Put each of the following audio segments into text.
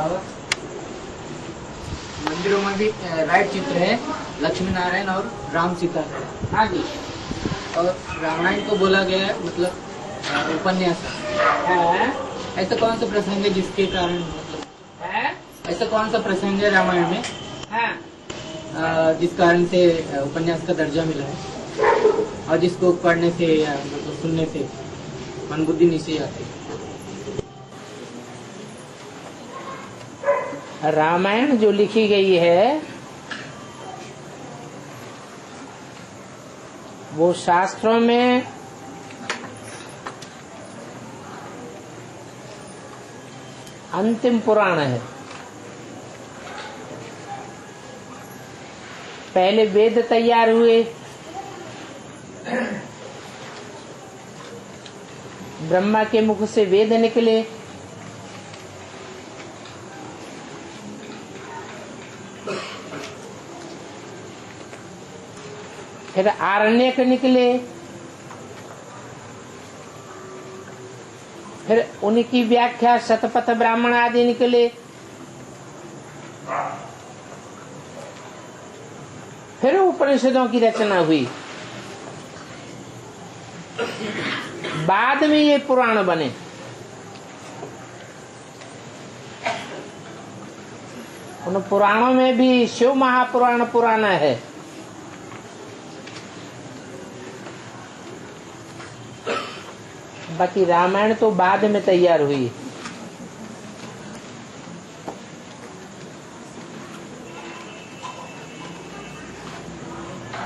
और मंदिरों में भी राइट चित्र है, लक्ष्मी नारायण और राम सीता। हाँ जी। और रामायण को बोला गया है मतलब उपन्यास है। ऐसा कौन सा प्रसंग है जिसके कारण मतलब है? ऐसा कौन सा प्रसंग है रामायण में जिस कारण से उपन्यास का दर्जा मिला है और जिसको पढ़ने से या मतलब सुनने से मन बुद्धि नीचे आती है? रामायण जो लिखी गई है वो शास्त्रों में अंतिम पुराण है। पहले वेद तैयार हुए, ब्रह्मा के मुख से वेद निकले, फिर आरण्यक निकले, फिर उनकी व्याख्या शतपथ ब्राह्मण आदि निकले, फिर उपनिषदों की रचना हुई, बाद में ये पुराण बने। उन पुराणों में भी शिव महापुराण पुराना है। बाकी रामायण तो बाद में तैयार हुई।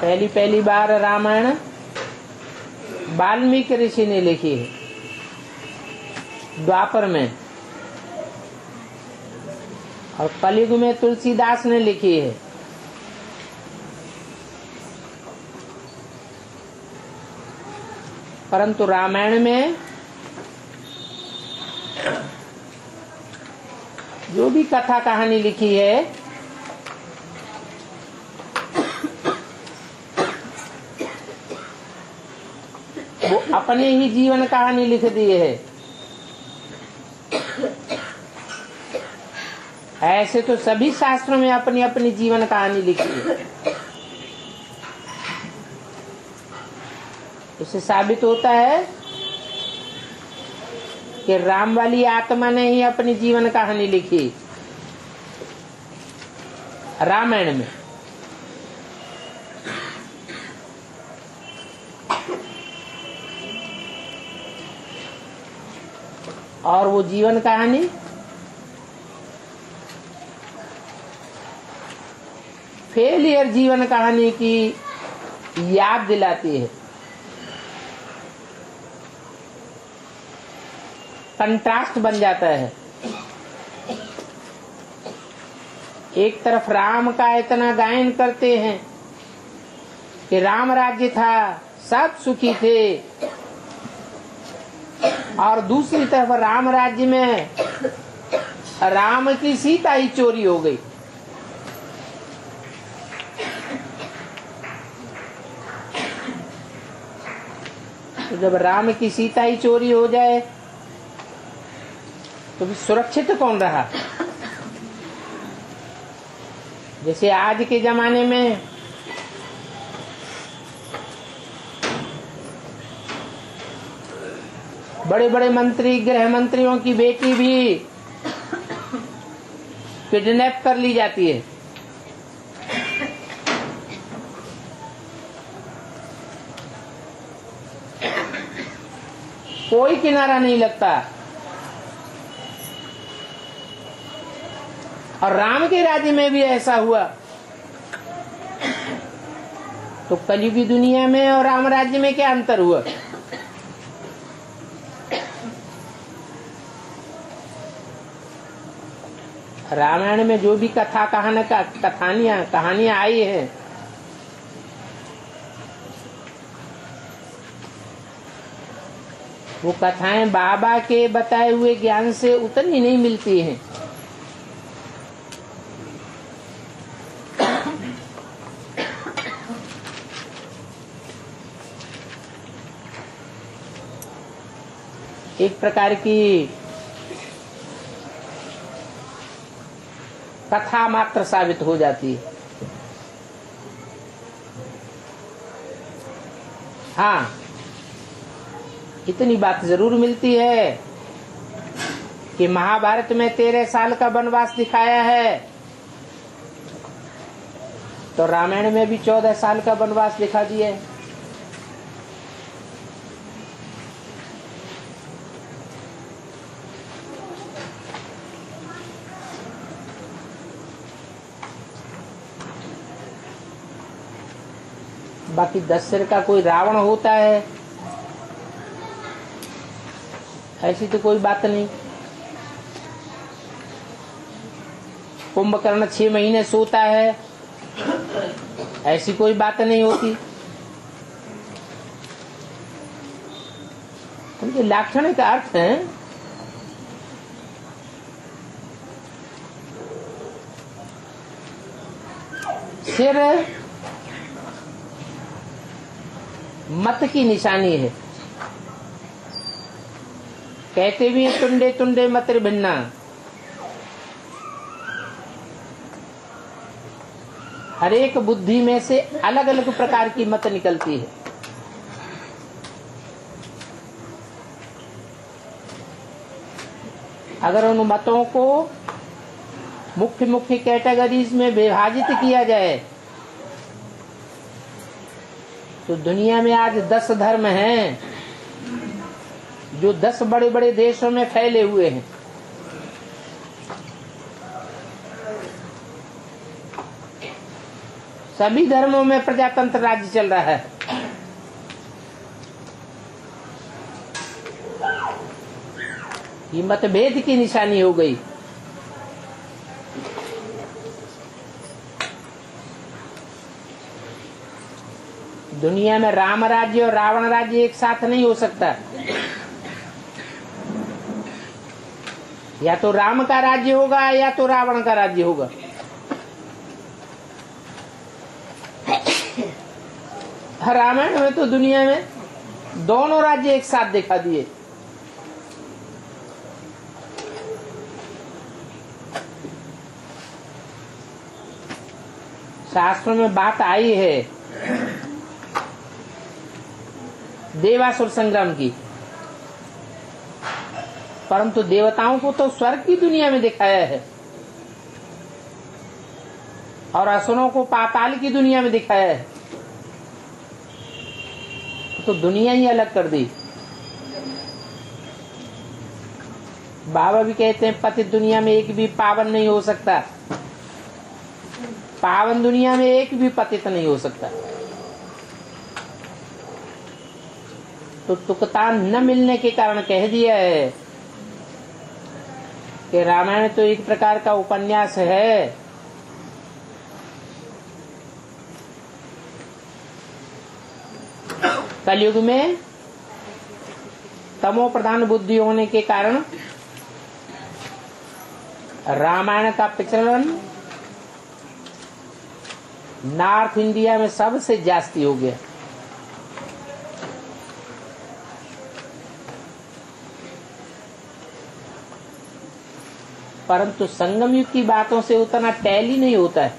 पहली बार रामायण वाल्मीकि ऋषि ने लिखी है, द्वापर में, और कलयुग में तुलसीदास ने लिखी है। परंतु रामायण में जो भी कथा कहानी लिखी है वो अपने ही जीवन कहानी लिख दी है। ऐसे तो सभी शास्त्रों में अपनी अपनी जीवन कहानी लिखी है। इससे साबित होता है कि राम वाली आत्मा ने ही अपनी जीवन कहानी लिखी रामायण में। और वो जीवन कहानी फेलियर जीवन कहानी की याद दिलाती है। कंट्रास्ट बन जाता है। एक तरफ राम का इतना गायन करते हैं कि राम राज्य था, सब सुखी थे, और दूसरी तरफ राम राज्य में राम की सीता ही चोरी हो गई। तो जब राम की सीता ही चोरी हो जाए तो फिर सुरक्षित कौन रहा? जैसे आज के जमाने में बड़े बड़े मंत्री, गृह मंत्रियों की बेटी भी किडनैप कर ली जाती है। कोई किनारा नहीं लगता। और राम के राज्य में भी ऐसा हुआ। तो कलयुगी दुनिया में और राम राज्य में क्या अंतर हुआ? रामायण में जो भी कहानियां आई है वो कथाएं बाबा के बताए हुए ज्ञान से उतनी नहीं मिलती हैं। एक प्रकार की कथा मात्र साबित हो जाती है। हाँ, इतनी बात जरूर मिलती है कि महाभारत में 13 साल का वनवास दिखाया है, तो रामायण में भी 14 साल का वनवास दिखा दिया है। बाकी 10 सिर का कोई रावण होता है, ऐसी तो कोई बात नहीं। कुंभकर्ण 6 महीने सोता है, ऐसी कोई बात नहीं होती। उनके लाक्षणिक का अर्थ है सिर मत की निशानी है। कहते भी हैं तुंडे तुंडे मत भिन्ना। हर एक बुद्धि में से अलग अलग प्रकार की मत निकलती है। अगर उन मतों को मुख्य मुख्य कैटेगरीज में विभाजित किया जाए तो दुनिया में आज 10 धर्म हैं जो 10 बड़े बड़े देशों में फैले हुए हैं। सभी धर्मों में प्रजातंत्र राज्य चल रहा है। ये मतभेद की निशानी हो गई। दुनिया में राम राज्य और रावण राज्य एक साथ नहीं हो सकता। या तो राम का राज्य होगा या तो रावण का राज्य होगा। रामायण में तो दुनिया में दोनों राज्य एक साथ दिखा दिए। शास्त्रों में बात आई है देवासुर संग्राम की, परंतु देवताओं को तो स्वर्ग की दुनिया में दिखाया है और असुरों को पाताल की दुनिया में दिखाया है। तो दुनिया ही अलग कर दी। बाबा भी कहते हैं पतित दुनिया में एक भी पावन नहीं हो सकता, पावन दुनिया में एक भी पतित नहीं हो सकता। तो तुकता न मिलने के कारण कह दिया है कि रामायण तो एक प्रकार का उपन्यास है। कलयुग में तमो प्रधान बुद्धि होने के कारण रामायण का प्रचलन नॉर्थ इंडिया में सबसे जास्ती हो गया। परंतु संगम युग की बातों से उतना टैली नहीं होता है।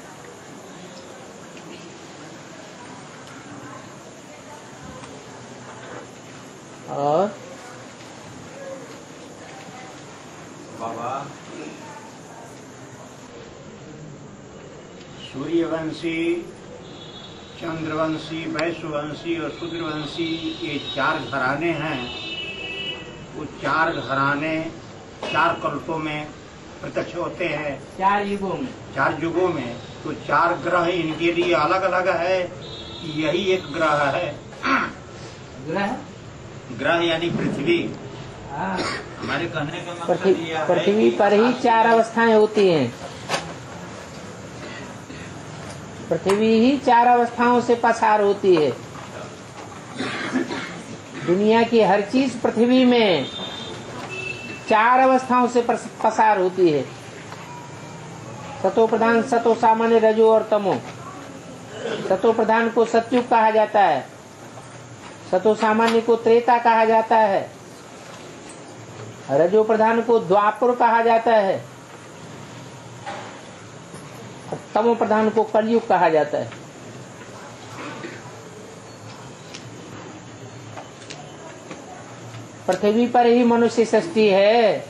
और बाबा सूर्यवंशी, चंद्रवंशी, वैश्यवंशी और शूद्रवंशी ये 4 घराने हैं। वो 4 घराने 4 कल्पों में प्रत्यक्ष होते हैं। 4 युगों में 4 युगों में तो 4 ग्रह इनके लिए अलग अलग है। यही एक ग्रह है। ग्रह यानी पृथ्वी। हमारे कहने का मतलब यह है पृथ्वी पर ही 4 अवस्थाएं होती हैं। पृथ्वी ही 4 अवस्थाओं से पसार होती है। दुनिया की हर चीज पृथ्वी में 4 अवस्थाओं से पसार होती है। सतो प्रधान, सतो सामान्य, रजो और तमो। सतो प्रधान को सतयुग कहा जाता है, सतो सामान्य को त्रेता कहा जाता है, रजो प्रधान को द्वापर कहा जाता है तमो प्रधान को कलयुग कहा जाता है। पृथ्वी पर ही मनुष्य सृष्टि है,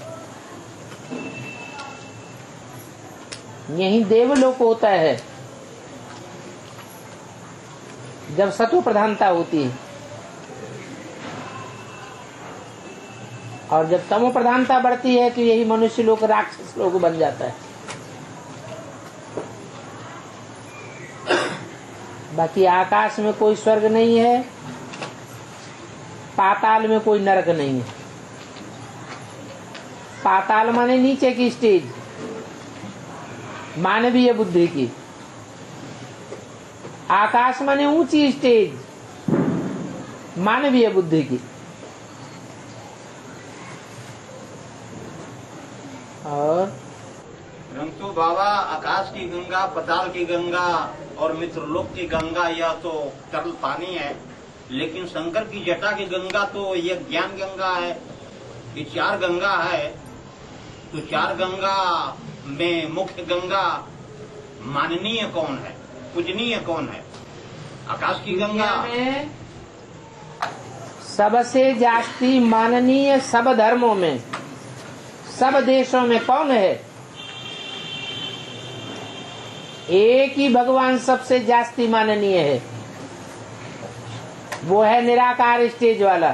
यही देवलोक होता है जब सत्व प्रधानता होती है, और जब तमो प्रधानता बढ़ती है तो यही मनुष्य लोक राक्षस लोक बन जाता है। बाकी आकाश में कोई स्वर्ग नहीं है, पाताल में कोई नरक नहीं है। पाताल माने नीचे की स्टेज, मानवीय बुद्धि की। आकाश माने ऊंची स्टेज, मानवीय बुद्धि की। और परंतु बाबा, आकाश की गंगा, पताल की गंगा और मित्रलोक की गंगा, यह तो तरल पानी है, लेकिन शंकर की जटा की गंगा तो यह ज्ञान गंगा है। ये 4 गंगा है, तो 4 गंगा में मुख्य गंगा माननीय कौन है, पूजनीय कौन है? आकाश की गंगा में सबसे जास्ती माननीय सब धर्मों में, सब देशों में कौन है? एक ही भगवान सबसे जास्ती माननीय है, वो है निराकार स्टेज वाला।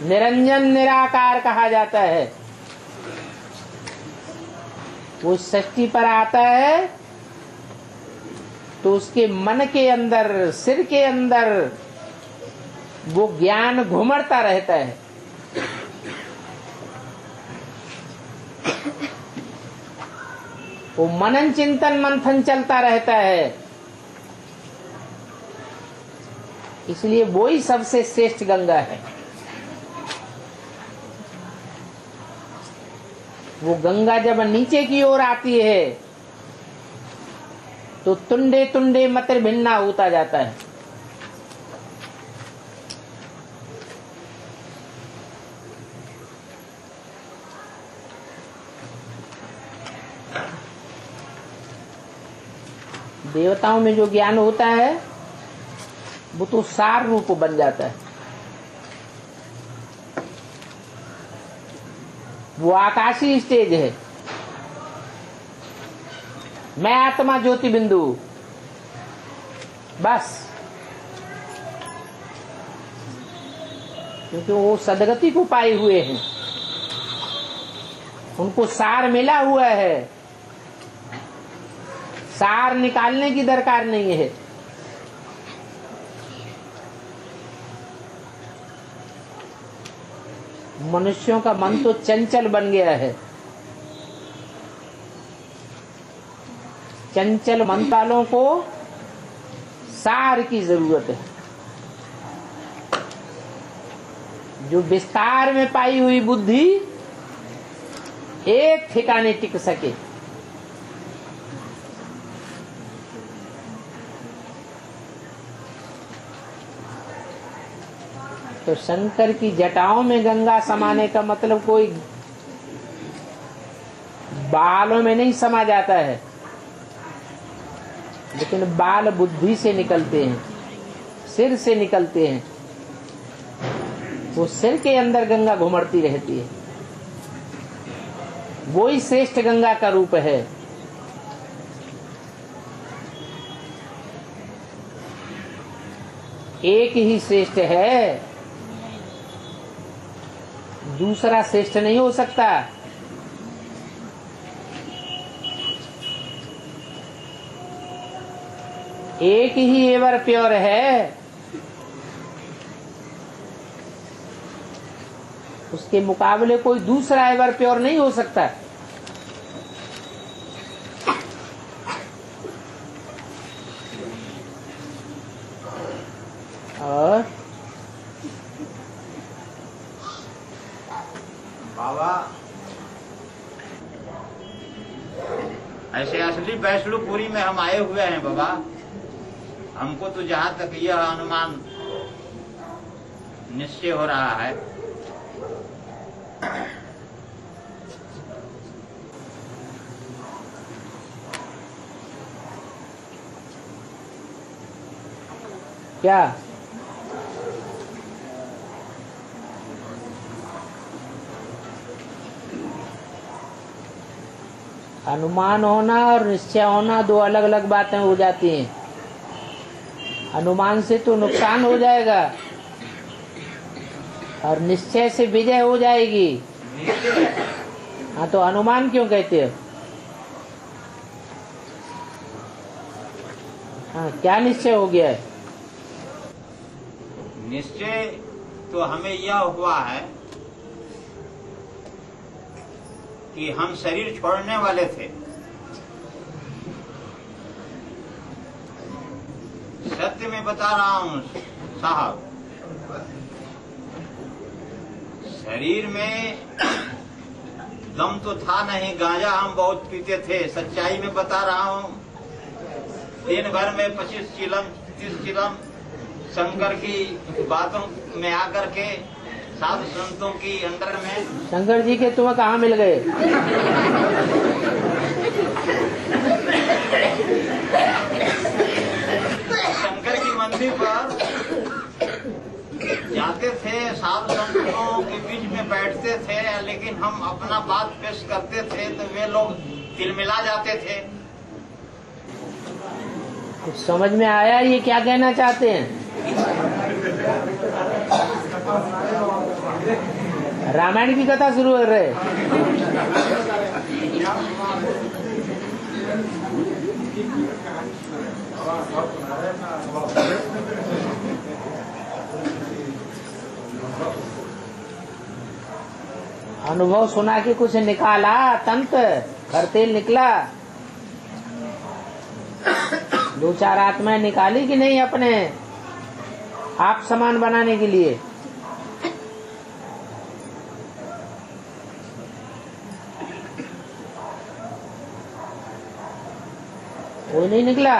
निरंजन निराकार कहा जाता है। वो सृष्टि पर आता है तो उसके मन के अंदर, सिर के अंदर वो ज्ञान घुमड़ता रहता है। वो मनन चिंतन मंथन चलता रहता है, इसलिए वो ही सबसे श्रेष्ठ गंगा है। वो गंगा जब नीचे की ओर आती है तो तुंडे तुंडे मतिर भिन्ना होता जाता है। देवताओं में जो ज्ञान होता है वो तो सार रूप बन जाता है। वो आकाशीय स्टेज है। मैं आत्मा ज्योति बिंदु, बस। क्योंकि वो सदगति को पाए हुए हैं, उनको सार मिला हुआ है, सार निकालने की दरकार नहीं है। मनुष्यों का मन तो चंचल बन गया है। चंचल मन वालों को सार की जरूरत है, जो विस्तार में पाई हुई बुद्धि एक ठिकाने टिक सके। तो शंकर की जटाओं में गंगा समाने का मतलब कोई बालों में नहीं समा जाता है, लेकिन बाल बुद्धि से निकलते हैं, सिर से निकलते हैं। वो सिर के अंदर गंगा घुमड़ती रहती है, वो ही श्रेष्ठ गंगा का रूप है। एक ही श्रेष्ठ है, दूसरा श्रेष्ठ नहीं हो सकता। एक ही एवर प्योर है, उसके मुकाबले कोई दूसरा एवर प्योर नहीं हो सकता। और बाबा, ऐसे असली वैष्णुपुरी में हम आए हुए हैं बाबा। हमको तो जहाँ तक यह अनुमान निश्चय हो रहा है, क्या? अनुमान होना और निश्चय होना दो अलग अलग बातें हो जाती हैं। अनुमान से तो नुकसान हो जाएगा और निश्चय से विजय हो जाएगी। हाँ, तो अनुमान क्यों कहते हो? हाँ, क्या निश्चय हो गया है? निश्चय तो हमें यह हुआ है कि हम शरीर छोड़ने वाले थे। सत्य में बता रहा हूं साहब, शरीर में दम तो था नहीं। गांजा हम बहुत पीते थे, सच्चाई में बता रहा हूं। दिन भर में 25 चिलम 30 चिलम शंकर की बातों में आकर के साधु संतों की अंडर में। शंकर जी के तुम्हें कहाँ मिल गए? शंकर की मंदिर पर जाते थे, साधु संतों के बीच में बैठते थे, लेकिन हम अपना बात पेश करते थे तो वे लोग तिलमिला जाते थे। कुछ समझ में आया ये क्या कहना चाहते हैं? रामायण की कथा शुरू कर रहे। अनुभव सुना के कुछ निकाला, तंत्र खरतेल निकला। 2-4 आत्माएं निकाली कि नहीं अपने आप समान बनाने के लिए? कोई नहीं निकला।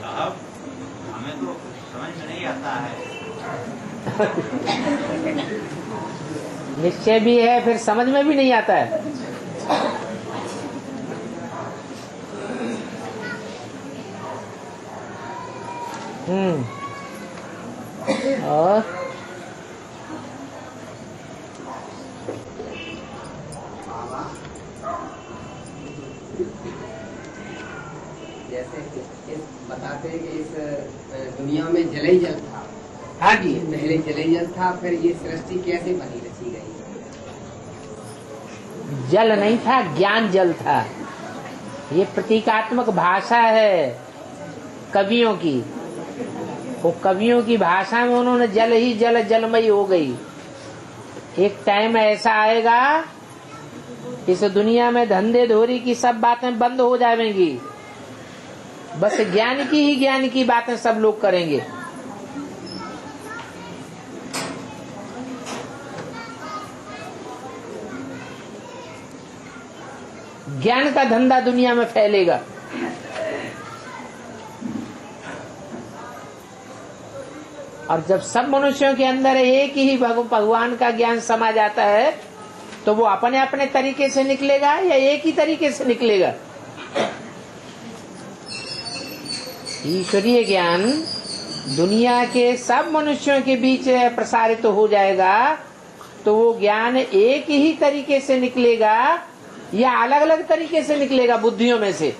साहब, हमें तो समझ में नहीं आता है। निश्चय भी है, फिर समझ में भी नहीं आता है। और जैसे बताते हैं कि इस दुनिया में जल ही जल था। हाँ जी, पहले जल ही जल था, फिर ये सृष्टि कैसे बनी रची गई? जल नहीं था, ज्ञान जल था। ये प्रतीकात्मक भाषा है कवियों की। वो कवियों की भाषा में उन्होंने जल ही जल, जलमयी हो गई। एक टाइम ऐसा आएगा इस दुनिया में धंधे धोरी की सब बातें बंद हो जाएंगी, बस ज्ञान की बातें सब लोग करेंगे। ज्ञान का धंधा दुनिया में फैलेगा। और जब सब मनुष्यों के अंदर एक ही भगवान का ज्ञान समा जाता है तो वो अपने अपने तरीके से निकलेगा या एक ही तरीके से निकलेगा? ईश्वरीय ज्ञान दुनिया के सब मनुष्यों के बीच प्रसारित हो जाएगा तो वो ज्ञान एक ही तरीके से निकलेगा या अलग अलग तरीके से निकलेगा? बुद्धियों में से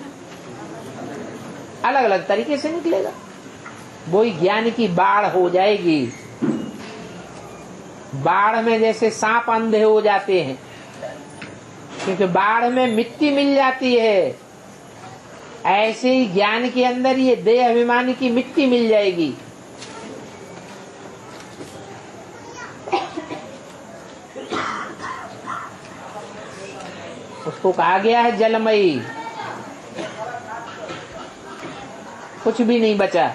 अलग अलग तरीके से निकलेगा। वही ज्ञान की बाढ़ हो जाएगी। बाढ़ में जैसे सांप अंधे हो जाते हैं क्योंकि बाढ़ में मिट्टी मिल जाती है, ऐसे ही ज्ञान के अंदर ये देह अभिमान की मिट्टी मिल जाएगी। उसको कहा गया है जलमयी। कुछ भी नहीं बचा।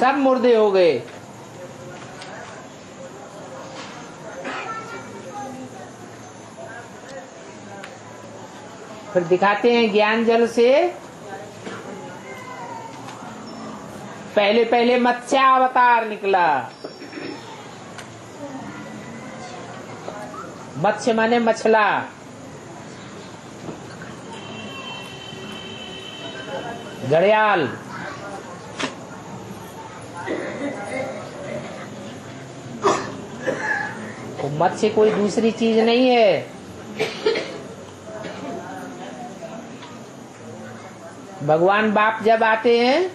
सब मुर्दे हो गए। फिर दिखाते हैं ज्ञान जल से पहले पहले मत्स्यावतार निकला। मत्स्य माने मछला, घड़ियाल, तो मत्स्य कोई दूसरी चीज नहीं है। भगवान बाप जब आते हैं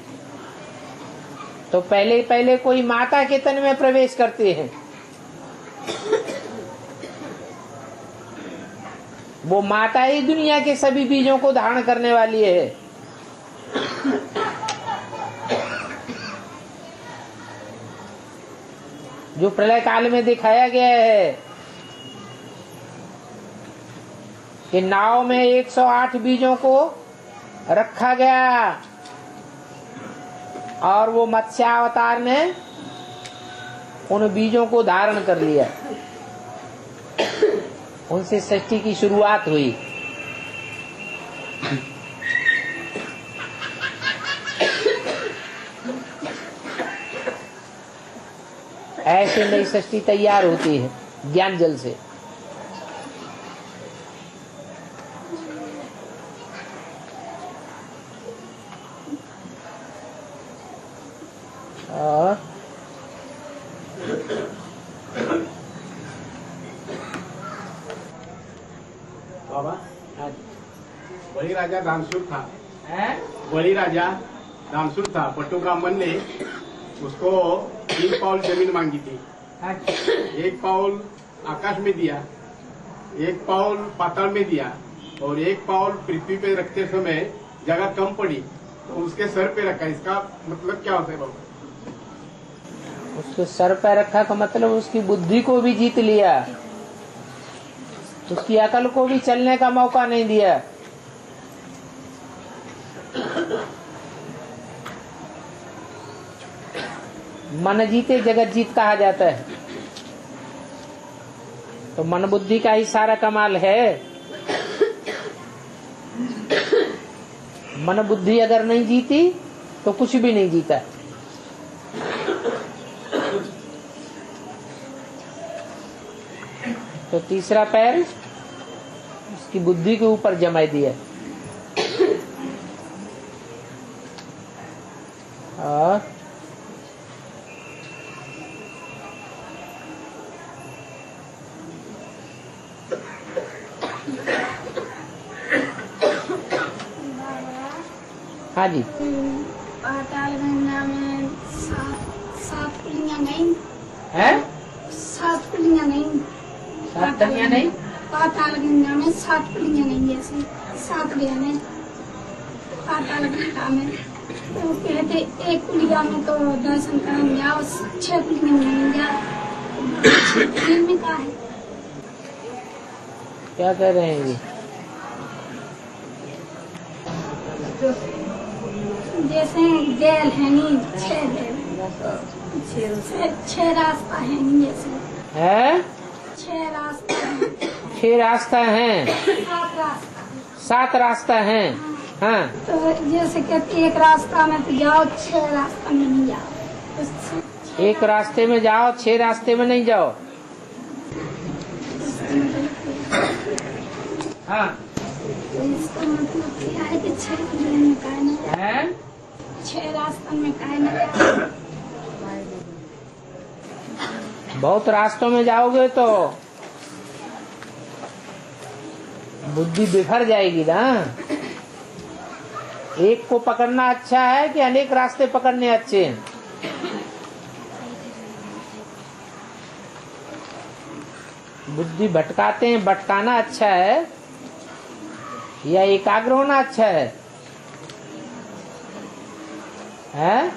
तो पहले पहले कोई माता के तन में प्रवेश करते हैं। वो माता ही दुनिया के सभी बीजों को धारण करने वाली है। जो प्रलय काल में दिखाया गया है कि नाव में 108 बीजों को रखा गया और वो मत्स्यावतार ने उन बीजों को धारण कर लिया। उनसे सृष्टि की शुरुआत हुई। ऐसे नई सृष्टि तैयार होती है ज्ञान जल से। और बाबा बलि राजा दानशूर था। बलि राजा दानशूर था। पट्टू ब्राह्मण ने उसको 3 पाउल जमीन मांगी थी। 1 पाउल आकाश में दिया, 1 पाउल पाताल में दिया और 1 पाउल पृथ्वी पे रखते समय जगह कम पड़ी तो उसके सर पे रखा। इसका मतलब क्या होता है बाबा? उसके सर पे रखा का मतलब उसकी बुद्धि को भी जीत लिया, उसकी अकल को भी चलने का मौका नहीं दिया। मन जीते जगत जीत कहा जाता है। तो मन बुद्धि का ही सारा कमाल है। मन बुद्धि अगर नहीं जीती तो कुछ भी नहीं जीता। तो तीसरा पैर उसकी बुद्धि के ऊपर जमा दिया। और हाँ जी, पाताल गंगा में 7 पुलियां नहीं है? 7 पुलियां नहीं। 7 कन्या नहीं? पाताल गंगा में 7 पुलियां नहीं, जैसे 7 बहनें पाताल गंगा में। तो कहते एक पुलिया में तो दर्शन करने जाओ, 6 पुलियां में नहीं जाओ। में क्या है? क्या कह रहे हैं ये? जैसे जेल है नहीं, 6 रास्ता है नहीं, जैसे है 6 रास्ता है। 6 रास्ता है, 7 रास्ता। 7 रास्ता है। हाँ, तो जैसे कहते एक रास्ता में तो जाओ, 6 रास्ता में नहीं जाओ। उससे एक रास्ते में जाओ, 6 रास्ते में नहीं जाओ। हाँ, तो इसका मतलब क्या है कि 6 पुलिया में काय ना है? 6 रास्ता में काय ना। बहुत रास्तों में जाओगे तो बुद्धि बिखर जाएगी ना। एक को पकड़ना अच्छा है कि अनेक रास्ते पकड़ने अच्छे हैं? बुद्धि भटकाते हैं, भटकाना अच्छा है या एकाग्र होना अच्छा है? है?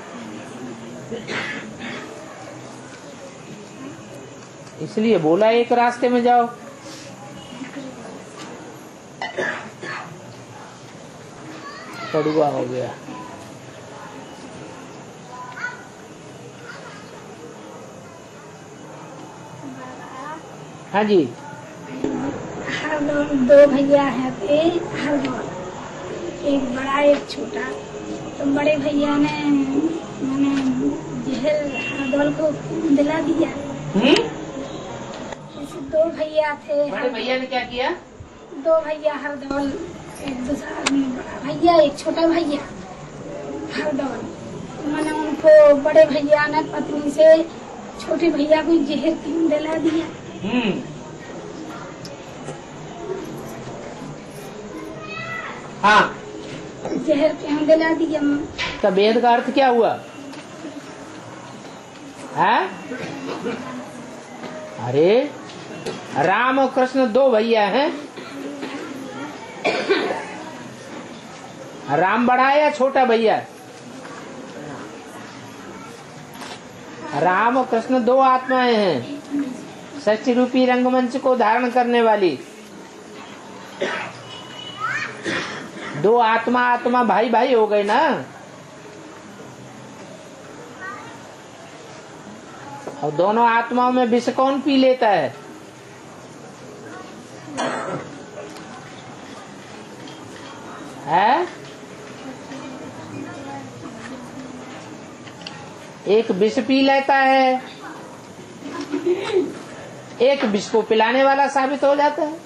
इसलिए बोला एक रास्ते में जाओ। कड़ुआ हो गया। हाँ जी, हरदौल 2 भैया है थे। हरदौल एक बड़ा एक छोटा। तो बड़े भैया ने मैंने जेल हरदौल को दिला दिया। जैसे 2 भैया थे। बड़े भैया ने क्या किया? 2 भैया हरदौल, एक दूसरा आदमी, बड़ा भैया एक छोटा भैया। हरदौल। मैंने उनको बड़े भैया ने पत्नी से छोटे भैया को जहर क्यों दिला दिया। हाँ, जहर क्यों दिला दिया। तो वेद का अर्थ क्या हुआ है? अरे राम और कृष्ण दो भैया हैं। राम बड़ा है या छोटा भैया? राम और कृष्ण दो आत्माएं हैं, सृष्टि रूपी रंगमंच को धारण करने वाली। दो आत्मा आत्मा भाई भाई हो गए ना। और दोनों आत्माओं में विष कौन पी लेता है? है? एक विष पी लेता है, एक विष को पिलाने वाला साबित हो जाता है।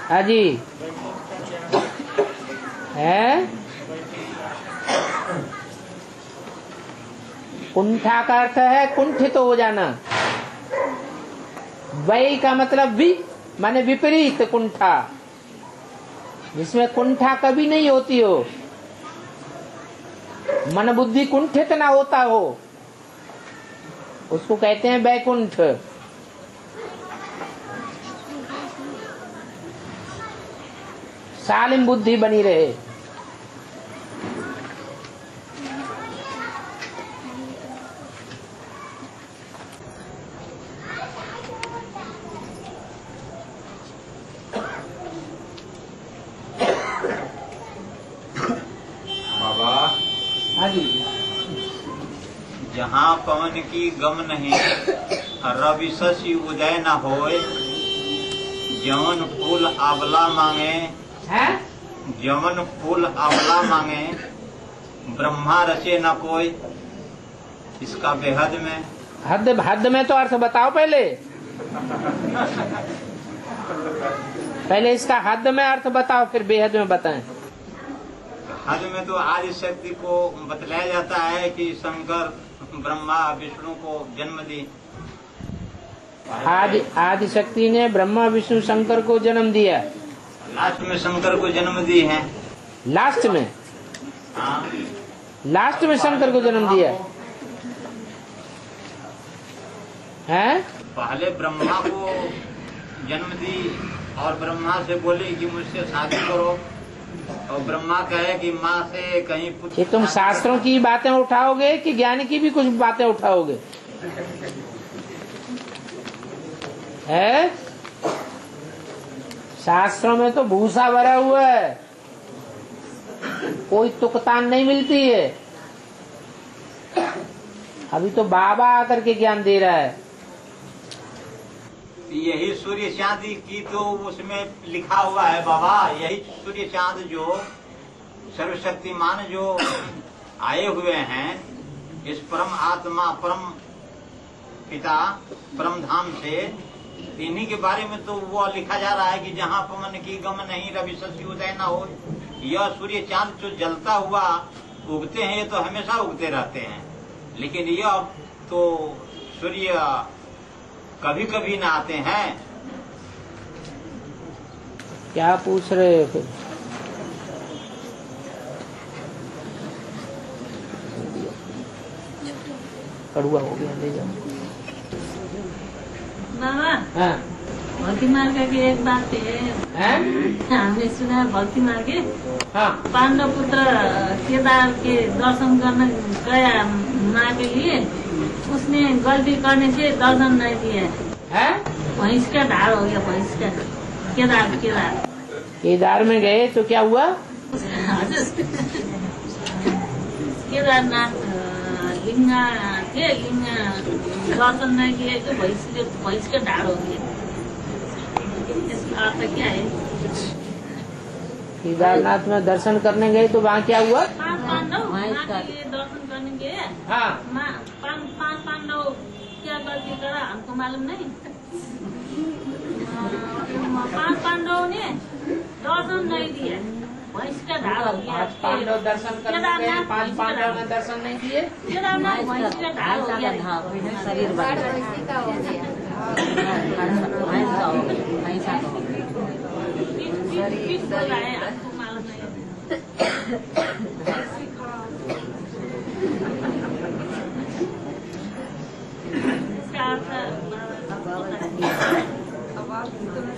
हाजी है। कुंठा का अर्थ है कुंठित हो जाना। वै का मतलब वि माने विपरीत कुंठा, जिसमें कुंठा कभी नहीं होती हो, मन बुद्धि कुंठित ना होता हो, उसको कहते हैं वैकुंठ। सालिम बुद्धि बनी रहे। बाबा हाँ जी। जहाँ पवन की गम नहीं, रवि शशि उदय न होए, जवन फूल आंवला मांगे है? जवन फूल आंवला मांगे, ब्रह्मा रचे न कोई। इसका बेहद में हद में तो अर्थ बताओ पहले। पहले इसका हद में अर्थ बताओ, फिर बेहद में बताएं। हद में तो आदि शक्ति को बतलाया जाता है कि शंकर ब्रह्मा विष्णु को जन्म दी। आदि शक्ति ने ब्रह्मा विष्णु शंकर को जन्म दिया। लास्ट में शंकर को जन्म दी है। लास्ट में? हाँ। लास्ट में शंकर को जन्म दिया है? पहले ब्रह्मा को जन्म दी और ब्रह्मा से बोली कि मुझसे शादी करो, और ब्रह्मा कहे कि माँ से कहीं पूछ। ये तुम शास्त्रों की बातें उठाओगे कि ज्ञान की भी कुछ बातें उठाओगे? है? शास्त्रों में तो भूसा भरा हुआ है, कोई तुकतान नहीं मिलती है। अभी तो बाबा आकर के ज्ञान दे रहा है। यही सूर्य चांद की तो उसमें लिखा हुआ है बाबा। यही सूर्य चांद जो सर्वशक्तिमान जो आए हुए हैं इस परम आत्मा परम पिता परम धाम से, इन्हीं के बारे में तो वो लिखा जा रहा है कि जहाँ पवन की गम नहीं, रवि शशि उदय न हो। यह सूर्य चांद जो जलता हुआ उगते हैं, ये तो हमेशा उगते रहते हैं, लेकिन यह तो सूर्य कभी कभी न आते हैं। क्या पूछ रहे हो फिर? कड़ुआ हो गया, ले जाओ। बाबा, हाँ। भक्ति मार्ग की एक बात है, हमने सुना है भक्ति मार्ग हाँ। पांडव पुत्र केदार के दर्शन करने गया माँ के लिए, उसने गलती करने से दर्शन नहीं दिया है? भैंस का ढाल हो गया। भैंस का केदार में गए तो क्या हुआ? केदारनाथ लिंगा थे, लिंगा दर्शन नहीं किए तो भैंस का ढाल हो गया। इसका अर्थ क्या है? केदारनाथ में दर्शन करने गए तो वहाँ क्या हुआ? पांडव माँ के लिए दर्शन करने गए। हाँ। पांडव क्या गलती करा हमको मालूम नहीं। पांच पांडवों ने दर्शन नहीं दिया, भैंस का ढाल हो गया। 5 पांडव दर्शन करने गए, 5 पांडव ने दर्शन नहीं दिए। केदारनाथ भैंस का ढाल हो गया, शरीर बढ़ गया। पीठ बोल रहा है, आपको मालूम नहीं।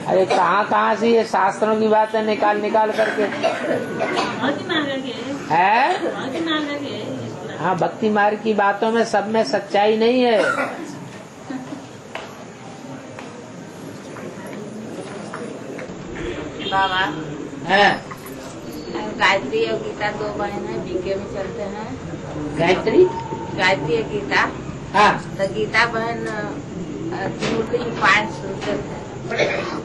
अरे कहाँ से ये शास्त्रों की बातें निकाल करके है। हाँ, भक्ति मार्ग की बातों में सब में सच्चाई नहीं है। बाबा है गायत्री और गीता 2 बहन है, बीके में चलते हैं। गायत्री गायत्री और गीता, हाँ तो गीता बहन 5 सुनते थे।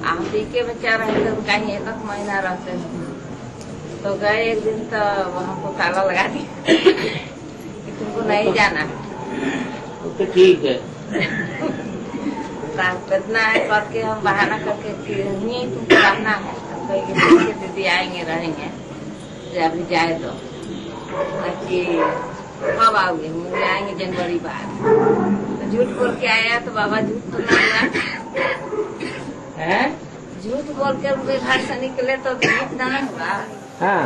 हम बीके में चल रहे थे, उनका ही 1 महीना रहते थे। तो गए एक दिन तो हमको ताला लगा दिया कि तुमको नहीं जाना। तो ठीक है। इतना है करके हम बहाना करके नहीं तुमको रहना है। कहेंगे दीदी आएंगे रहेंगे, अभी जाए तो कब आओगे? मुझे आएंगे जनवरी बाद। तो झूठ बोल के आया तो बाबा झूठ तो नहीं हुआ, झूठ बोल के उनके घर से निकले तो झूठ ना हुआ। हाँ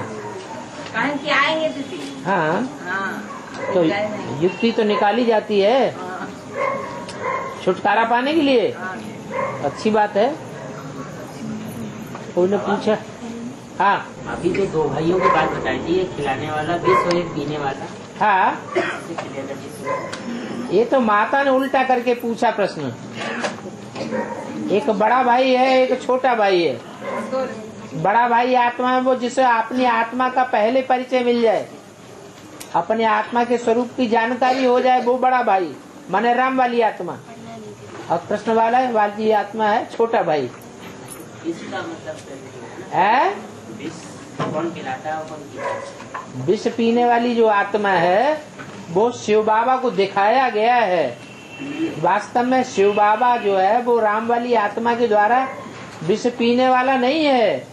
कहें कि आएंगे दीदी। हाँ हाँ तो युक्ति तो निकाली जाती है छुटकारा पाने के लिए। अच्छी बात है। कोई ने पूछा? हाँ अभी जो 2 भाइयों की बात बताई थी, एक खिलाने वाला विष और एक पीने वाला। हाँ, ये तो माता ने उल्टा करके पूछा प्रश्न। एक बड़ा भाई है, एक छोटा भाई है। बड़ा भाई आत्मा है, वो जिसे अपनी आत्मा का पहले परिचय मिल जाए, अपने आत्मा के स्वरूप की जानकारी हो जाए, वो बड़ा भाई माने राम वाली आत्मा। और कृष्ण वाली आत्मा है छोटा भाई। इसका मतलब है कौन खिलाता है और कौन पीता? विष पीने वाली जो आत्मा है वो शिव बाबा को दिखाया गया है। वास्तव में शिव बाबा जो है वो राम वाली आत्मा के द्वारा विष पीने वाला नहीं है।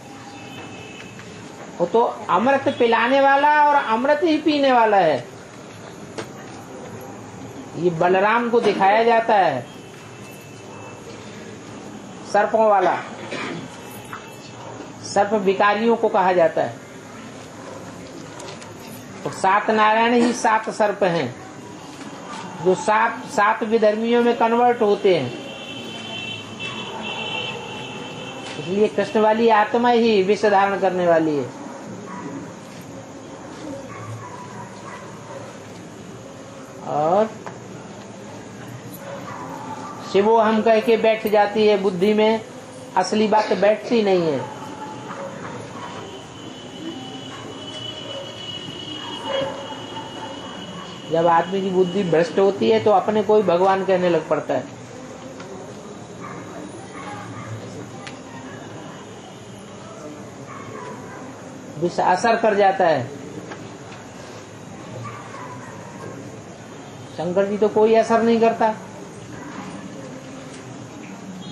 वो तो अमृत पिलाने वाला और अमृत ही पीने वाला है। ये बलराम को दिखाया जाता है, सर्पों वाला। सर्प विकारियों को कहा जाता है। तो 7 नारायण ही 7 सर्प हैं जो 7 विधर्मियों में कन्वर्ट होते हैं। इसलिए कृष्ण वाली आत्मा ही विष धारण करने वाली है। और शिवो हम कह के बैठ जाती है बुद्धि में, असली बात बैठती नहीं है। जब आदमी की बुद्धि भ्रष्ट होती है तो अपने को ही भगवान कहने लग पड़ता है। विष असर कर जाता है। शंकर जी तो कोई असर नहीं करता।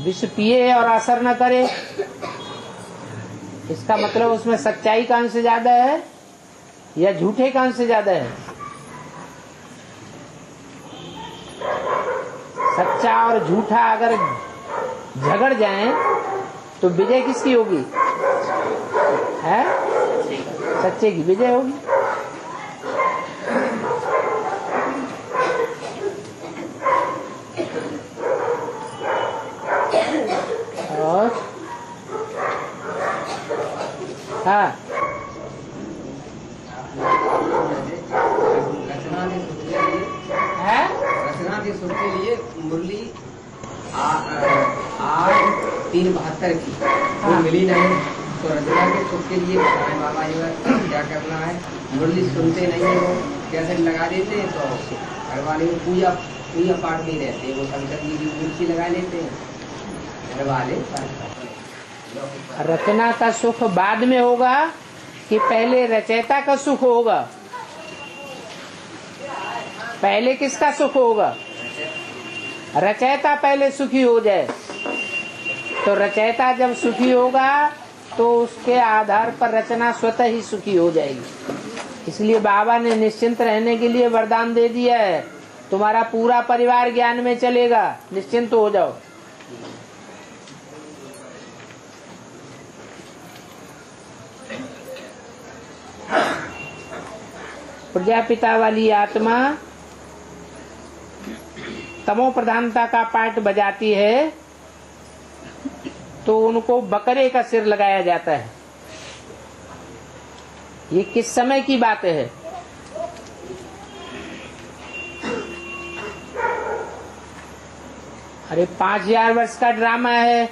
विष पिए और असर न करे, इसका मतलब उसमें सच्चाई का अंश ज्यादा है या झूठे का अंश ज्यादा है? सच्चा और झूठा अगर झगड़ जाएं तो विजय किसकी होगी? है सच्चे की विजय होगी। और हाँ रचना के सुर के लिए मुरली 8-3-72 की वो मिली नहीं। तो रचना के सुर के लिए बताएं बाबा जो है क्या करना है। मुरली सुनते नहीं है, वो कैसे लगा देते हैं तो घर वाले पूजा पाठ नहीं रहते, वो शंकर जी की मूर्ति लगा लेते हैं घर वाले। रचना का सुख बाद में होगा कि पहले रचयिता का सुख होगा? पहले किसका सुख होगा? रचयिता पहले सुखी हो जाए तो रचयिता जब सुखी होगा तो उसके आधार पर रचना स्वतः ही सुखी हो जाएगी। इसलिए बाबा ने निश्चिंत रहने के लिए वरदान दे दिया है, तुम्हारा पूरा परिवार ज्ञान में चलेगा, निश्चिंत हो जाओ। प्रजापिता वाली आत्मा तमो प्रधानता का पाठ बजाती है तो उनको बकरे का सिर लगाया जाता है। ये किस समय की बात है? अरे 5000 वर्ष का ड्रामा है।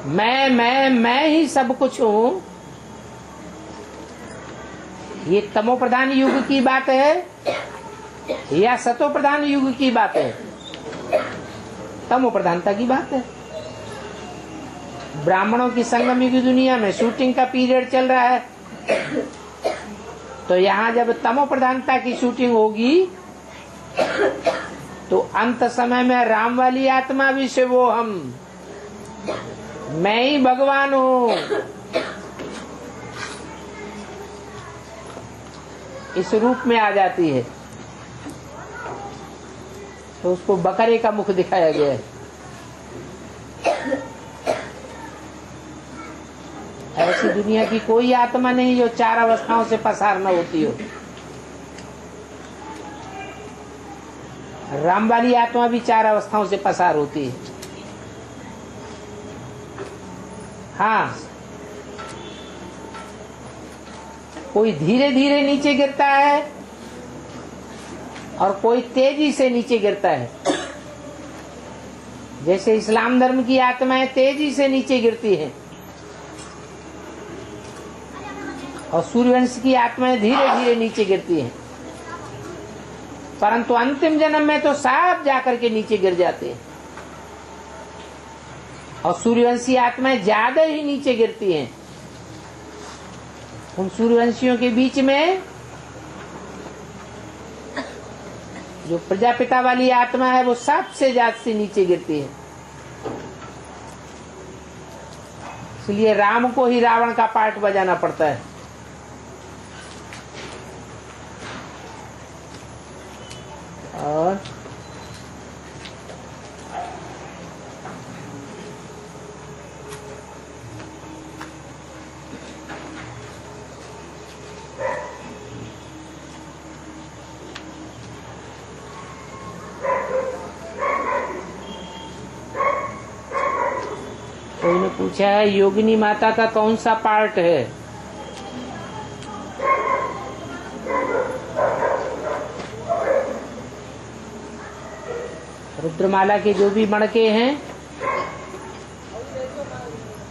मैं ही सब कुछ हूँ। ये तमो प्रधान युग की बात है या सतो प्रधान युग की बात है? तमो प्रधानता की बात है। ब्राह्मणों की संगम युग दुनिया में शूटिंग का पीरियड चल रहा है, तो यहाँ जब तमो प्रधानता की शूटिंग होगी तो अंत समय में राम वाली आत्मा भी से वो हम, मैं ही भगवान हूँ, इस रूप में आ जाती है। तो उसको बकरे का मुख दिखाया गया है। ऐसी दुनिया की कोई आत्मा नहीं जो 4 अवस्थाओं से पसार न होती हो। राम वाली आत्मा भी 4 अवस्थाओं से पसार होती है। हाँ, कोई धीरे धीरे नीचे गिरता है और कोई तेजी से नीचे गिरता है। जैसे इस्लाम धर्म की आत्माएं तेजी से नीचे गिरती हैं और सूर्यवंश की आत्माएं धीरे धीरे नीचे गिरती हैं, परंतु अंतिम जन्म में तो सब जाकर के नीचे गिर जाते हैं और सूर्यवंशी आत्माएं ज्यादा ही नीचे गिरती हैं। उन सूर्यवंशियों के बीच में जो प्रजापिता वाली आत्मा है वो सबसे ज्यादा नीचे गिरती है। इसलिए राम को ही रावण का पार्ट बजाना पड़ता है। और कोई ने पूछा है योगिनी माता का कौन सा पार्ट है? रुद्रमाला के जो भी मणके हैं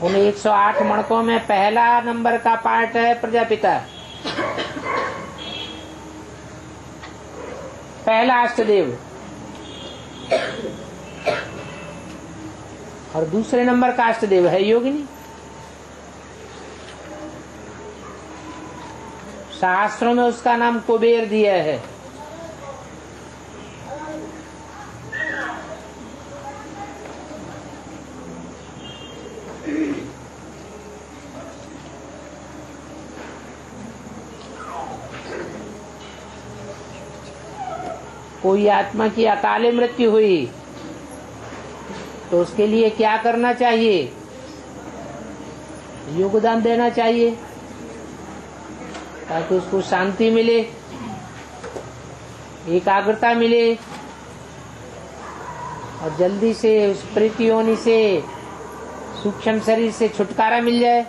उन 108 मणकों में पहला नंबर का पार्ट है प्रजापिता, पहला अष्टदेव, और दूसरे नंबर का अष्टदेव है योगिनी। शास्त्रों में उसका नाम कुबेर दिया है। कोई आत्मा की अकाले मृत्यु हुई तो उसके लिए क्या करना चाहिए? योगदान देना चाहिए ताकि उसको शांति मिले, एकाग्रता मिले और जल्दी से उस प्रीति योनि से, सूक्ष्म शरीर से छुटकारा मिल जाए।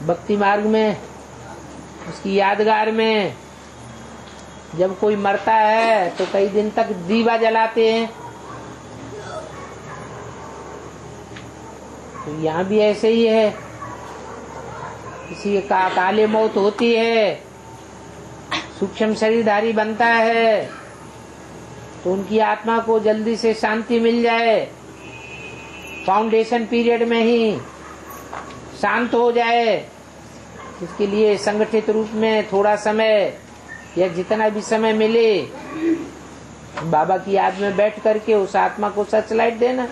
भक्ति मार्ग में उसकी यादगार में जब कोई मरता है तो कई दिन तक दीवा जलाते हैं, तो यहाँ भी ऐसे ही है। किसी का काले मौत होती है, सूक्ष्म शरीरधारी बनता है, तो उनकी आत्मा को जल्दी से शांति मिल जाए, फाउंडेशन पीरियड में ही शांत हो जाए। इसके लिए संगठित रूप में थोड़ा समय या जितना भी समय मिले बाबा की याद में बैठ करके उस आत्मा को सर्चलाइट देना।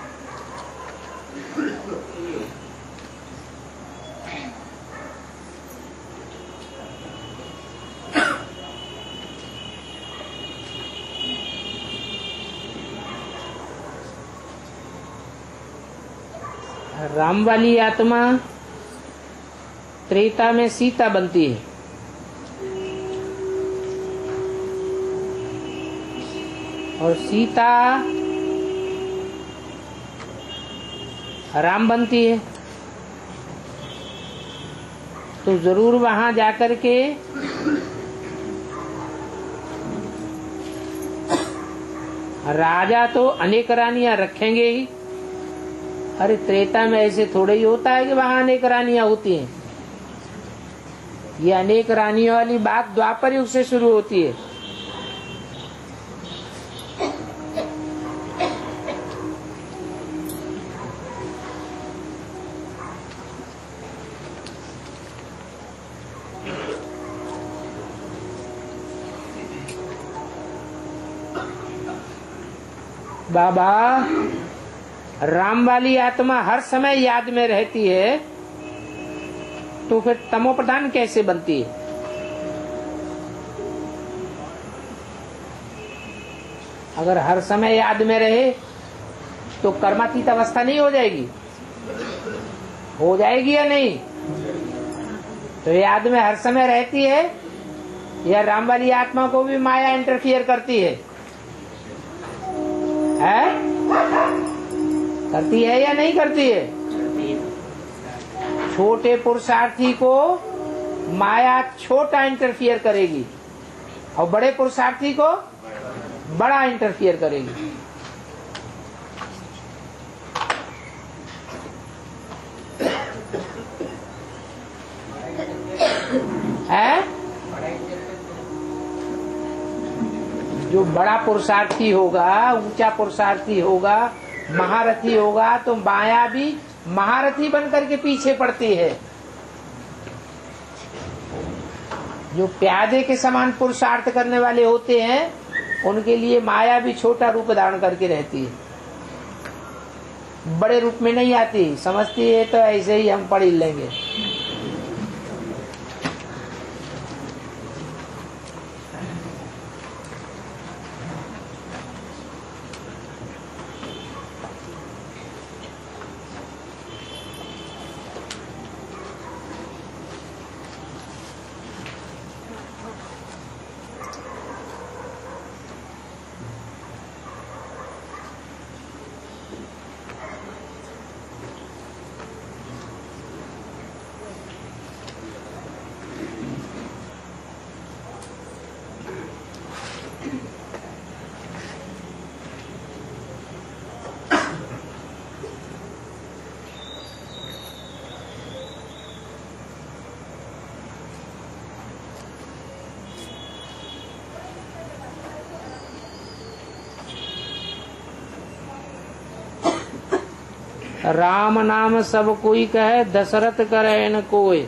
राम वाली आत्मा त्रेता में सीता बनती है और सीता राम बनती है। तो जरूर वहां जाकर के राजा तो अनेक रानियां रखेंगे ही। अरे त्रेता में ऐसे थोड़े ही होता है कि वहां अनेक रानियां होती हैं। ये अनेक रानियों वाली बात द्वापर युग से शुरू होती है। बाबा राम वाली आत्मा हर समय याद में रहती है तो फिर तमो प्रधान कैसे बनती है? अगर हर समय याद में रहे तो कर्मातीत अवस्था नहीं हो जाएगी? हो जाएगी या नहीं? तो याद में हर समय रहती है या राम वाली आत्मा को भी माया इंटरफियर करती है? करती है या नहीं करती है? छोटे पुरुषार्थी को माया छोटा इंटरफियर करेगी और बड़े पुरुषार्थी को बड़ा इंटरफियर करेगी। है जो बड़ा पुरुषार्थी होगा, ऊंचा पुरुषार्थी होगा, महारथी होगा तो माया भी महारथी बनकर के पीछे पड़ती है। जो प्यादे के समान पुरुषार्थ करने वाले होते हैं उनके लिए माया भी छोटा रूप धारण करके रहती है, बड़े रूप में नहीं आती। समझती है तो ऐसे ही हम पढ़ ही लेंगे। राम नाम सब कोई कहे, दशरथ करे न कोई।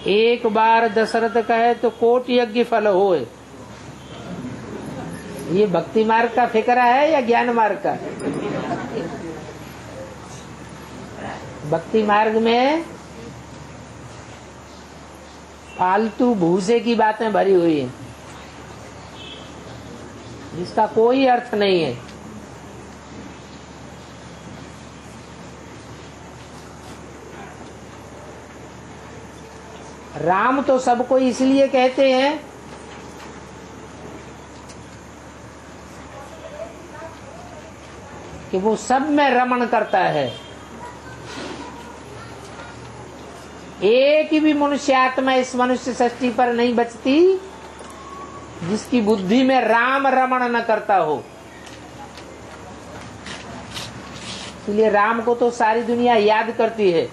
एक बार दशरथ कहे तो कोट यज्ञ फल होए। ये भक्ति मार्ग का फिक्रा है या ज्ञान मार्ग का? भक्ति मार्ग में फालतू भूसे की बातें भरी हुई है जिसका कोई अर्थ नहीं है। राम तो सबको इसलिए कहते हैं कि वो सब में रमण करता है। एक भी मनुष्य आत्मा इस मनुष्य सृष्टि पर नहीं बचती जिसकी बुद्धि में राम रमण न करता हो। इसलिए राम को तो सारी दुनिया याद करती है।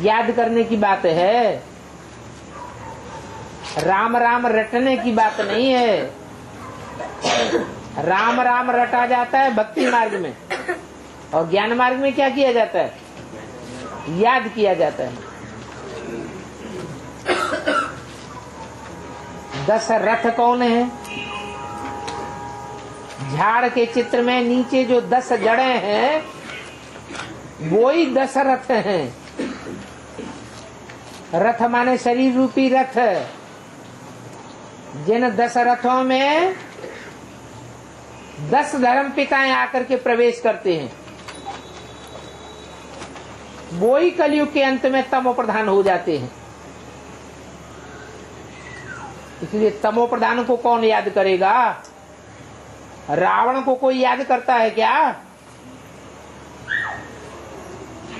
याद करने की बात है, राम राम रटने की बात नहीं है। राम राम रटा जाता है भक्ति मार्ग में, और ज्ञान मार्ग में क्या किया जाता है? याद किया जाता है। 10 रथ कौन है? झाड़ के चित्र में नीचे जो 10 जड़ें हैं वो ही 10 रथ हैं। रथ माने शरीर रूपी रथ। जिन 10 रथों में 10 धर्म पिताएं आकर के प्रवेश करते हैं, वो ही कलयुग के अंत में तमो प्रधान हो जाते हैं। इसलिए तमो प्रधान को कौन याद करेगा? रावण को कोई याद करता है क्या?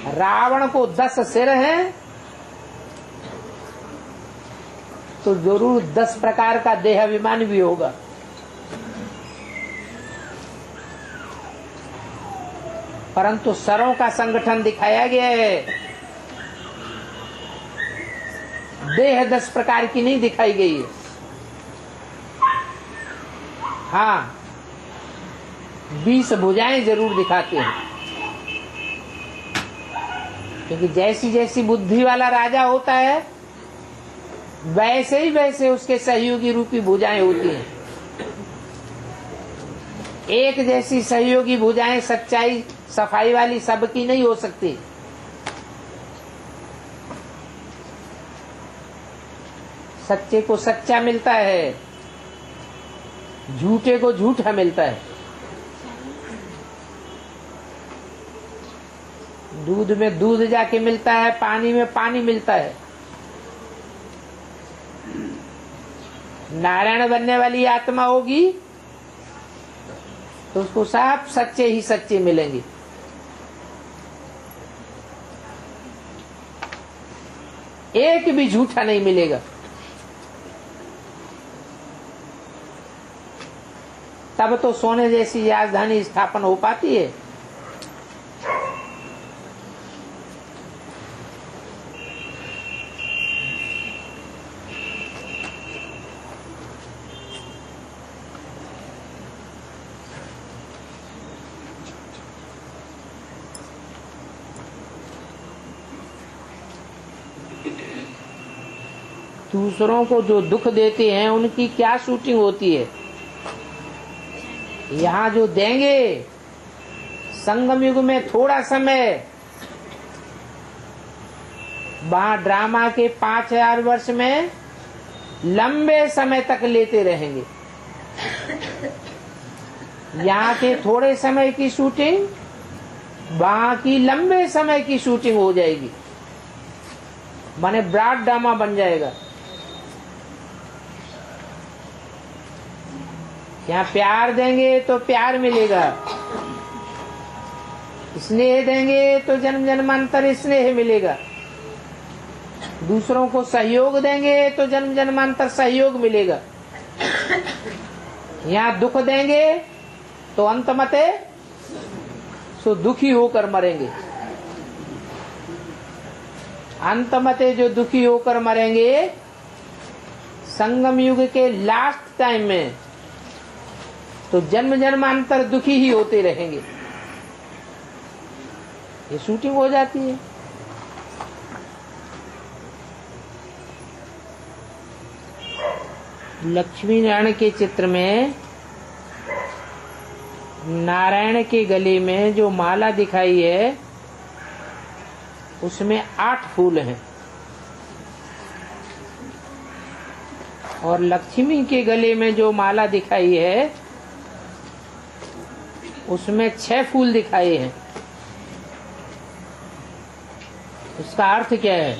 रावण को 10 सिर हैं तो जरूर 10 प्रकार का देहाभिमान भी होगा। परंतु सरों का संगठन दिखाया गया है, देह 10 प्रकार की नहीं दिखाई गई है। हाँ, 20 भुजाएं जरूर दिखाते हैं, क्योंकि जैसी जैसी बुद्धि वाला राजा होता है वैसे ही वैसे उसके सहयोगी रूपी भुजाएं होती हैं। एक जैसी सहयोगी भुजाएं सच्चाई सफाई वाली सबकी नहीं हो सकती। सच्चे को सच्चा मिलता है, झूठे को झूठा मिलता है। दूध में दूध जाके मिलता है, पानी में पानी मिलता है। नारायण बनने वाली आत्मा होगी तो उसको सब सच्चे ही सच्चे मिलेंगे। एक भी झूठा नहीं मिलेगा। तब तो सोने जैसी राजधानी स्थापन हो पाती है। दूसरों को जो दुख देते हैं उनकी क्या शूटिंग होती है। यहाँ जो देंगे संगम युग में थोड़ा समय, वहाँ ड्रामा के 5000 वर्ष में लंबे समय तक लेते रहेंगे। यहाँ के थोड़े समय की शूटिंग वहाँ की लंबे समय की शूटिंग हो जाएगी, माने ब्रॉड ड्रामा बन जाएगा। यहाँ प्यार देंगे तो प्यार मिलेगा, स्नेह देंगे तो जन्म जन्मांतर स्नेह मिलेगा, दूसरों को सहयोग देंगे तो जन्म जन्मांतर सहयोग मिलेगा। यहाँ दुख देंगे तो अंत मते सो दुखी होकर मरेंगे। अंत मते जो दुखी होकर मरेंगे संगम युग के लास्ट टाइम में तो जन्म जन्मांतर दुखी ही होते रहेंगे। ये शूटिंग हो जाती है। लक्ष्मी नारायण के चित्र में नारायण के गले में जो माला दिखाई है उसमें 8 फूल हैं, और लक्ष्मी के गले में जो माला दिखाई है उसमें 6 फूल दिखाए हैं। उसका अर्थ क्या है?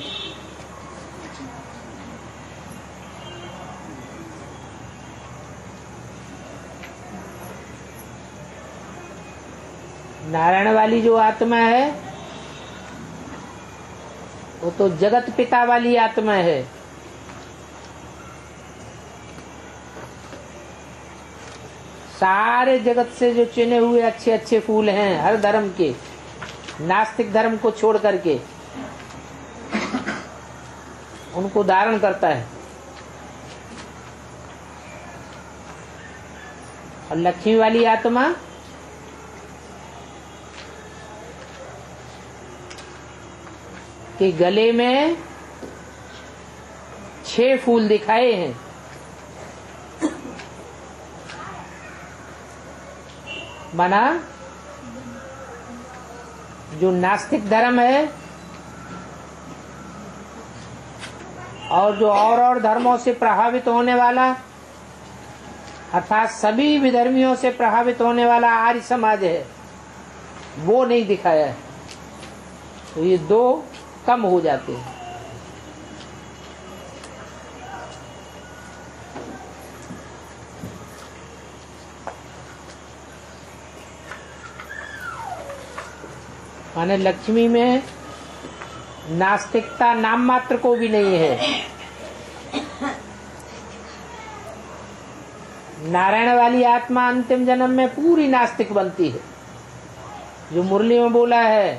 नारायण वाली जो आत्मा है वो तो जगत पिता वाली आत्मा है। सारे जगत से जो चुने हुए अच्छे अच्छे फूल हैं हर धर्म के, नास्तिक धर्म को छोड़ करके उनको धारण करता है। और लक्ष्मी वाली आत्मा कि गले में 6 फूल दिखाए हैं। माना जो नास्तिक धर्म है और जो और धर्मों से प्रभावित होने वाला, अर्थात सभी विधर्मियों से प्रभावित होने वाला आर्य समाज है, वो नहीं दिखाया है। तो ये 2 कम हो जाते हैं। माने लक्ष्मी में नास्तिकता नाम मात्र को भी नहीं है। नारायण वाली आत्मा अंतिम जन्म में पूरी नास्तिक बनती है। जो मुरली में बोला है,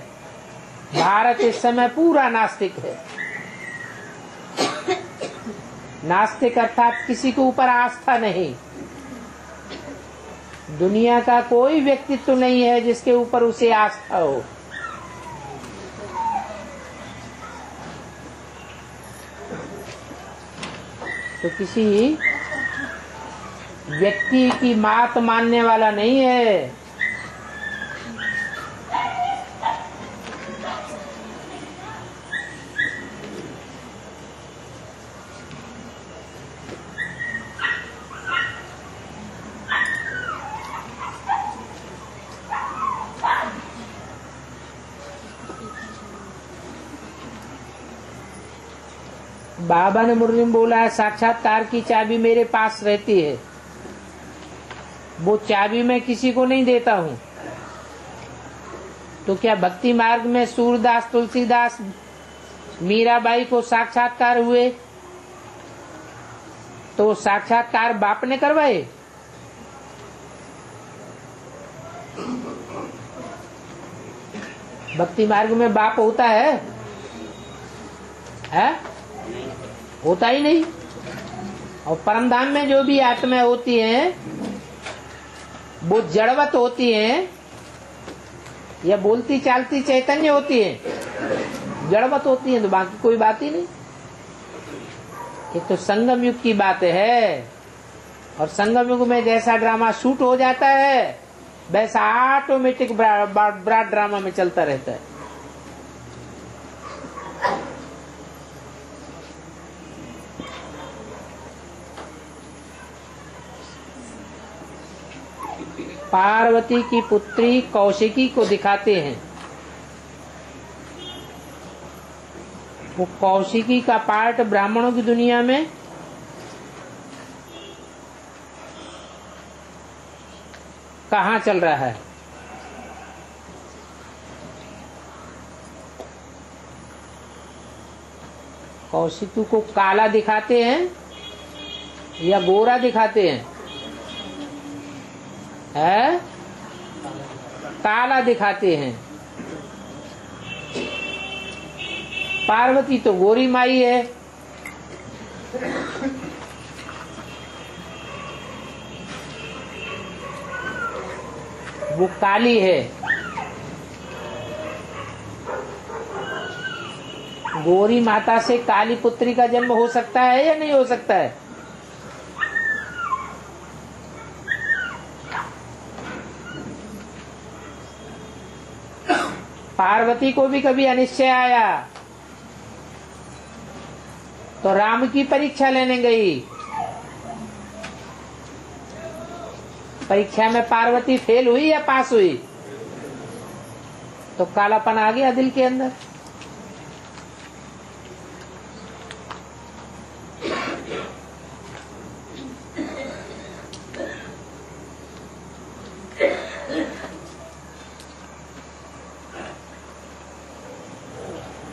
भारत इस समय पूरा नास्तिक है। नास्तिक अर्थात किसी के ऊपर आस्था नहीं। दुनिया का कोई व्यक्तित्व नहीं है जिसके ऊपर उसे आस्था हो। तो किसी व्यक्ति की बात मानने वाला नहीं है। बाबा ने मुरली में बोला है, साक्षात्कार की चाबी मेरे पास रहती है। वो चाबी मैं किसी को नहीं देता हूँ। तो क्या भक्ति मार्ग में सूरदास, तुलसीदास, मीराबाई को साक्षात्कार हुए तो साक्षात्कार बाप ने करवाए? भक्ति मार्ग में बाप होता है? होता ही नहीं। और परमधाम में जो भी आत्माएं होती हैं वो जड़वत होती हैं या बोलती चालती चैतन्य होती हैं? जड़वत होती हैं, तो बाकी कोई बात ही नहीं। ये तो संगम युग की बात है। और संगम युग में जैसा ड्रामा शूट हो जाता है वैसा ऑटोमेटिक ब्रॉड ड्रामा में चलता रहता है। पार्वती की पुत्री कौशिकी को दिखाते हैं। वो कौशिकी का पार्ट ब्राह्मणों की दुनिया में कहाँ चल रहा है? कौशिकी को काला दिखाते हैं या गोरा दिखाते हैं? काला दिखाते हैं। पार्वती तो गोरी माई है। वो काली है। गोरी माता से काली पुत्री का जन्म हो सकता है या नहीं हो सकता है? पार्वती को भी कभी अनिश्चय आया तो राम की परीक्षा लेने गई। परीक्षा में पार्वती फेल हुई या पास हुई? तो कालापन आ गया दिल के अंदर।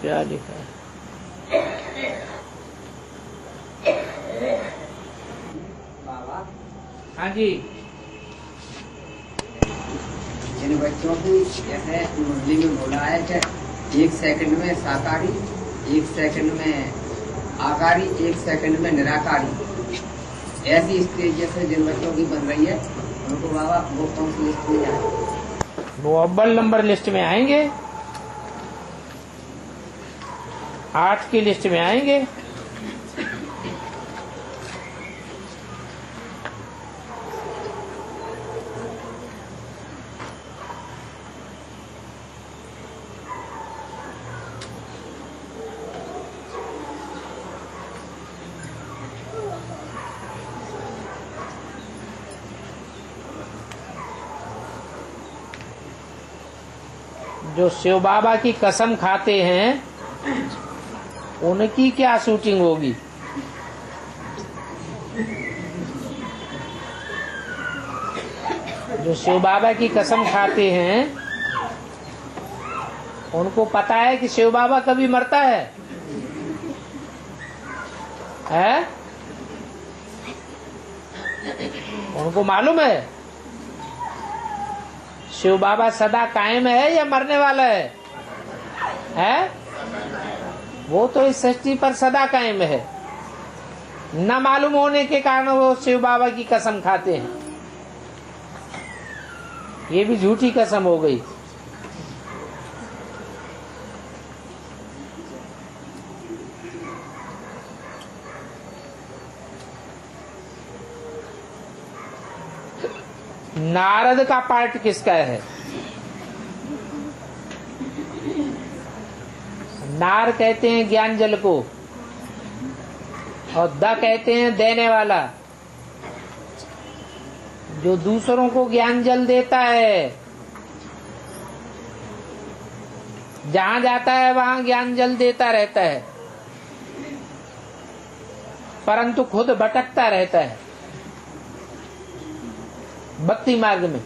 क्या लिखा है? हाँ जी। जिन बच्चों की जैसे मुरली में बोला है कि 1 सेकंड में साकारी, 1 सेकंड में आकारी, 1 सेकंड में निराकारी, ऐसी स्टेज जैसे जिन बच्चों की बन रही है उनको बाबा वो कौन सी लिस्ट में जाए? वो अव्वल नंबर लिस्ट में आएंगे। 8 की लिस्ट में आएंगे। जो शिव बाबा की कसम खाते हैं उनकी क्या शूटिंग होगी। जो शिव बाबा की कसम खाते हैं उनको पता है कि शिव बाबा कभी मरता है? उनको मालूम है शिव बाबा सदा कायम है या मरने वाला है? वो तो इस सृष्टि पर सदा कायम है। न मालूम होने के कारण वो शिव बाबा की कसम खाते हैं। ये भी झूठी कसम हो गई। नारद का पार्ट किसका है? नार कहते हैं ज्ञान जल को और द कहते हैं देने वाला। जो दूसरों को ज्ञान जल देता है, जहां जाता है वहां ज्ञान जल देता रहता है, परंतु खुद भटकता रहता है भक्ति मार्ग में।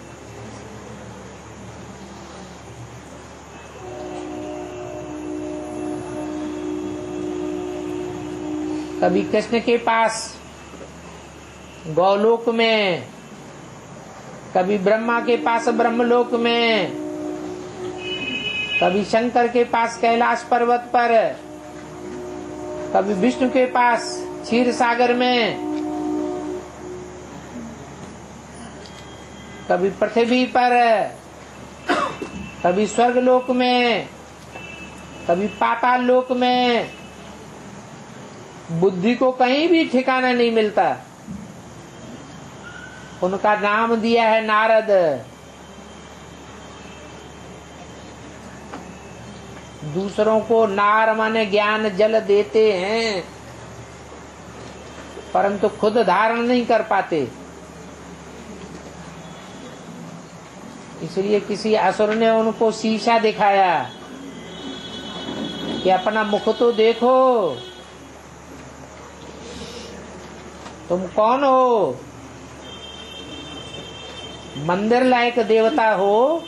कभी कृष्ण के पास गौलोक में, कभी ब्रह्मा के पास ब्रह्मलोक में, कभी शंकर के पास कैलाश पर्वत पर, कभी विष्णु के पास क्षीर सागर में, कभी पृथ्वी पर, कभी स्वर्ग लोक में, कभी पाताल लोक में। बुद्धि को कहीं भी ठिकाना नहीं मिलता। उनका नाम दिया है नारद। दूसरों को नार माने ज्ञान जल देते हैं, परंतु खुद धारण नहीं कर पाते। इसलिए किसी असुर ने उनको शीशा दिखाया कि अपना मुख तो देखो, तुम कौन हो? मंदिर लायक देवता हो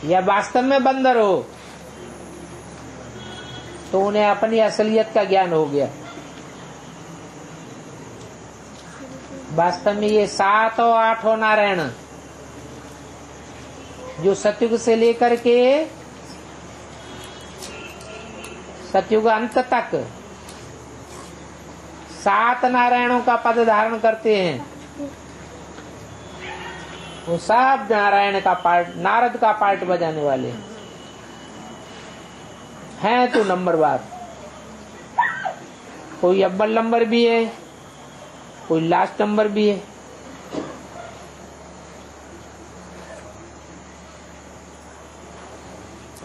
या वास्तव में बंदर हो? तो उन्हें अपनी असलियत का ज्ञान हो गया। वास्तव में ये 7 और 8 नारायण जो सतयुग से लेकर के सतयुग अंत तक 7 नारायणों का पद धारण करते हैं, वो सब नारायण का पार्ट, नारद का पार्ट बजाने वाले हैं। तो नंबरवार, कोई अव्वल नंबर भी है, कोई लास्ट नंबर भी है।